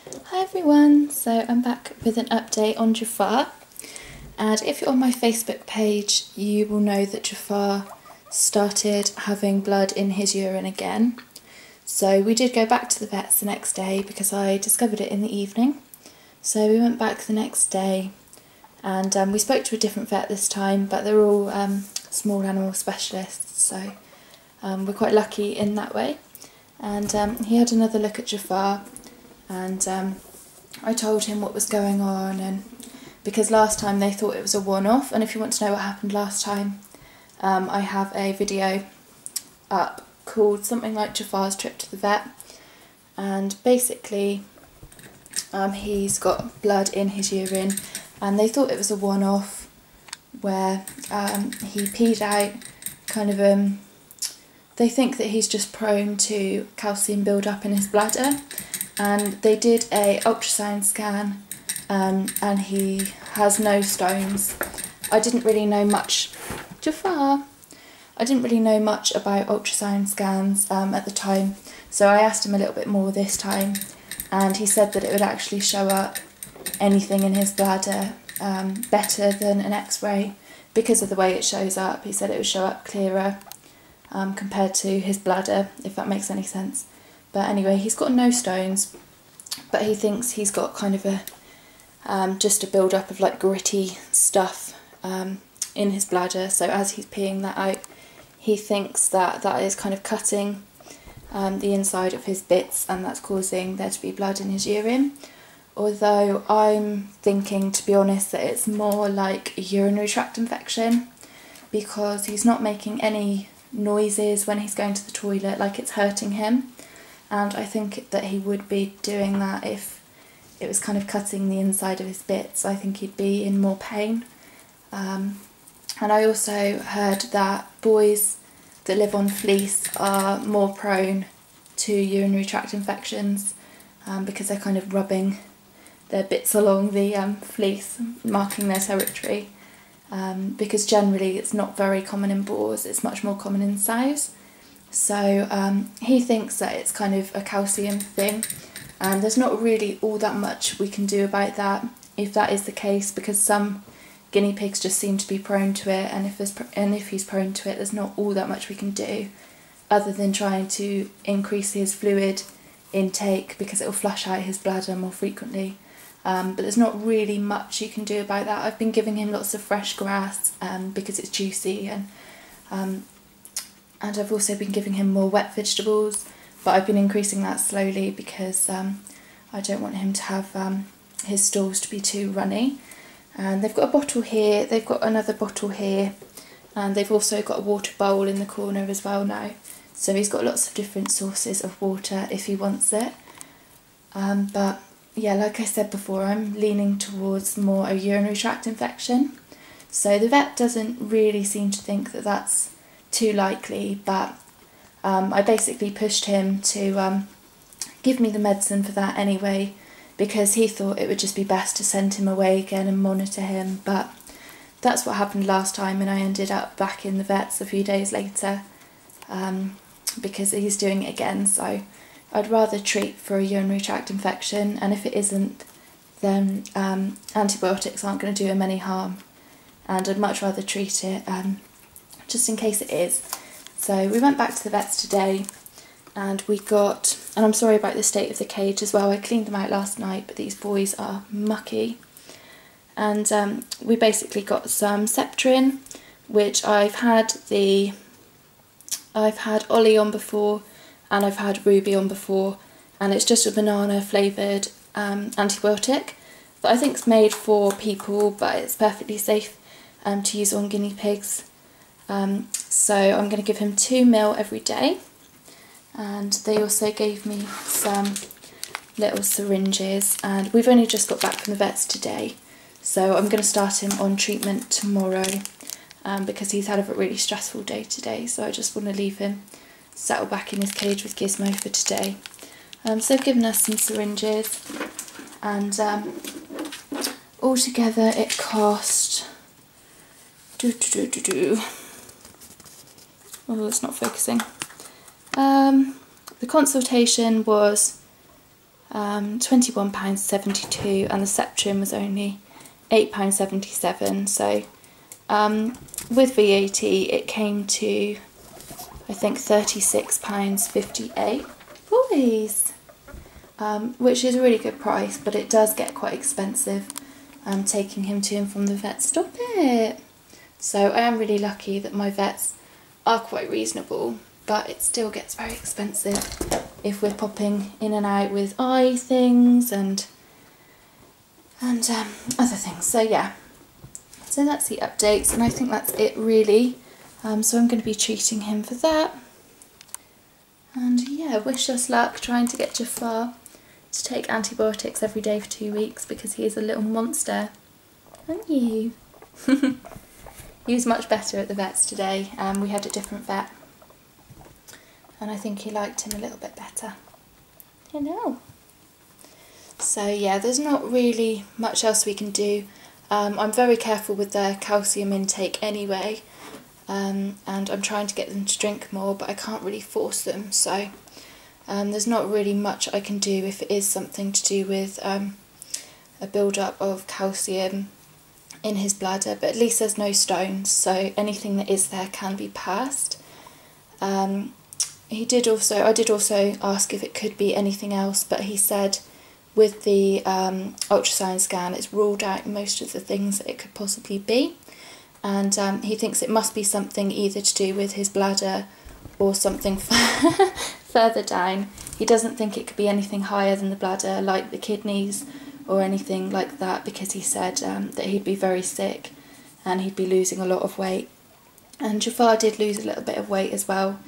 Hi everyone, so I'm back with an update on Jafar, and if you're on my Facebook page you will know that Jafar started having blood in his urine again. So we did go back to the vets the next day because I discovered it in the evening. So we went back the next day and we spoke to a different vet this time, but they're all small animal specialists, so we're quite lucky in that way. And he had another look at Jafar, and I told him what was going on, and because last time they thought it was a one-off, and if you want to know what happened last time, I have a video up called something like Jafar's trip to the vet, and basically he's got blood in his urine and they thought it was a one-off where he peed out kind of they think that he's just prone to calcium build-up in his bladder, and they did a ultrasound scan and he has no stones. I didn't really know much, Jafar, I didn't really know much about ultrasound scans at the time, so I asked him a little bit more this time, and he said that it would actually show up anything in his bladder better than an x-ray because of the way it shows up. He said it would show up clearer compared to his bladder, if that makes any sense. But anyway, he's got no stones, but he thinks he's got kind of a just a build-up of like gritty stuff in his bladder, so as he's peeing that out he thinks that that is kind of cutting the inside of his bits, and that's causing there to be blood in his urine. Although I'm thinking, to be honest, that it's more like a urinary tract infection, because he's not making any noises when he's going to the toilet like it's hurting him, and I think that he would be doing that if it was kind of cutting the inside of his bits. I think he'd be in more pain. And I also heard that boys that live on fleece are more prone to urinary tract infections because they're kind of rubbing their bits along the fleece, marking their territory, because generally it's not very common in boars, it's much more common in sows. So he thinks that it's kind of a calcium thing, and there's not really all that much we can do about that if that is the case, because some guinea pigs just seem to be prone to it, and if he's prone to it, there's not all that much we can do other than trying to increase his fluid intake because it will flush out his bladder more frequently. But there's not really much you can do about that. I've been giving him lots of fresh grass because it's juicy, and I've also been giving him more wet vegetables, but I've been increasing that slowly because I don't want him to have his stools to be too runny. And they've got a bottle here, they've got another bottle here, and they've also got a water bowl in the corner as well now. So he's got lots of different sources of water if he wants it. But yeah, like I said before, I'm leaning towards more a urinary tract infection. So the vet doesn't really seem to think that that's too likely, but I basically pushed him to give me the medicine for that anyway, because he thought it would just be best to send him away again and monitor him. But that's what happened last time, and I ended up back in the vets a few days later because he's doing it again. So I'd rather treat for a urinary tract infection, and if it isn't, then antibiotics aren't going to do him any harm, and I'd much rather treat it just in case it is. So we went back to the vets today, and we got, and I'm sorry about the state of the cage as well, I cleaned them out last night, but these boys are mucky. And we basically got some Septrin, which I've had Ollie on before, and I've had Ruby on before, and it's just a banana flavoured antibiotic that I think is made for people, but it's perfectly safe to use on guinea pigs. So I'm going to give him 2 ml every day. And they also gave me some little syringes, and we've only just got back from the vets today, so I'm going to start him on treatment tomorrow because he's had a really stressful day today, so I just want to leave him settle back in his cage with Gizmo for today. So they've given us some syringes, and altogether it cost oh, it's not focusing. The consultation was £21.72, and the Septrin was only £8.77. So with VAT it came to, I think, £36.58, boys, which is a really good price, but it does get quite expensive taking him to and from the vet. Stop it! So I am really lucky that my vets are quite reasonable, but it still gets very expensive if we're popping in and out with eye things and other things. So yeah, so that's the updates, and I think that's it really. So I'm going to be treating him for that, and yeah, wish us luck trying to get Jafar to take antibiotics every day for 2 weeks, because he is a little monster, aren't you? He was much better at the vet's today. We had a different vet, and I think he liked him a little bit better. You know. So yeah, there's not really much else we can do. I'm very careful with their calcium intake anyway, and I'm trying to get them to drink more, but I can't really force them, so there's not really much I can do if it is something to do with a build-up of calcium in his bladder, but at least there's no stones, so anything that is there can be passed. I did also ask if it could be anything else, but he said with the ultrasound scan it's ruled out most of the things that it could possibly be, and he thinks it must be something either to do with his bladder or something further down. He doesn't think it could be anything higher than the bladder, like the kidneys or anything like that, because he said that he'd be very sick and he'd be losing a lot of weight. And Jafar did lose a little bit of weight as well,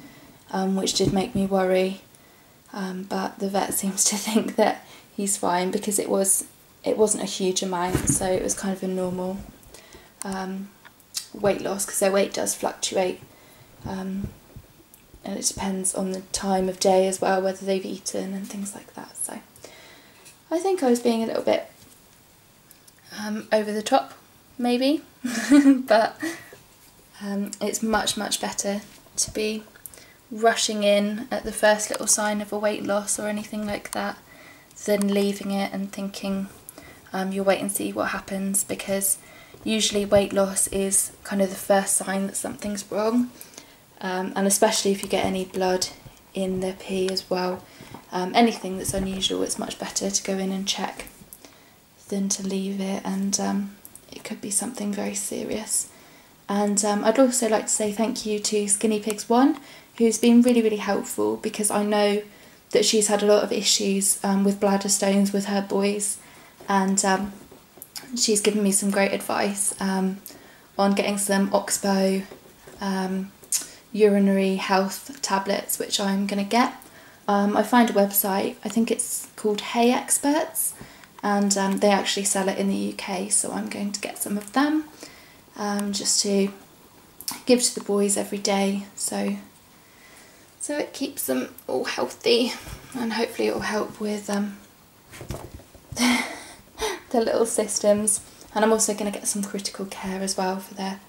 which did make me worry, but the vet seems to think that he's fine, because it wasn't a huge amount, so it was kind of a normal weight loss, because their weight does fluctuate, and it depends on the time of day as well, whether they've eaten and things like that. So I think I was being a little bit over the top, maybe, but it's much better to be rushing in at the first little sign of a weight loss or anything like that than leaving it and thinking you'll wait and see what happens, because usually weight loss is kind of the first sign that something's wrong, and especially if you get any blood in the pee as well. Anything that's unusual, it's much better to go in and check than to leave it, and it could be something very serious. And I'd also like to say thank you to Skinny Pigs 1, who's been really helpful, because I know that she's had a lot of issues with bladder stones with her boys, and she's given me some great advice on getting some Oxbow urinary health tablets, which I'm going to get. I found a website, I think it's called Hey Experts, and they actually sell it in the UK, so I'm going to get some of them just to give to the boys every day, so it keeps them all healthy, and hopefully it will help with the little systems. And I'm also going to get some critical care as well for their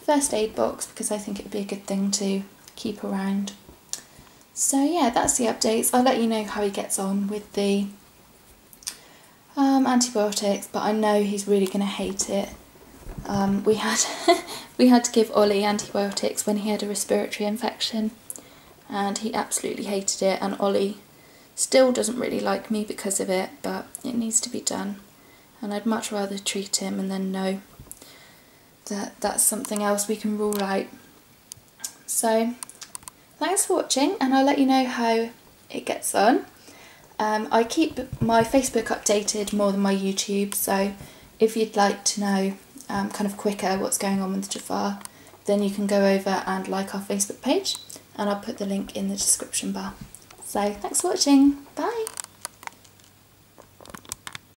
first aid box, because I think it would be a good thing to keep around. So yeah, that's the updates. I'll let you know how he gets on with the antibiotics, but I know he's really going to hate it. We had to give Ollie antibiotics when he had a respiratory infection, and he absolutely hated it, and Ollie still doesn't really like me because of it, but it needs to be done, and I'd much rather treat him and then know that that's something else we can rule out. So thanks for watching, and I'll let you know how it gets on. I keep my Facebook updated more than my YouTube, so if you'd like to know kind of quicker what's going on with Jafar, then you can go over and like our Facebook page, and I'll put the link in the description bar. So thanks for watching, bye!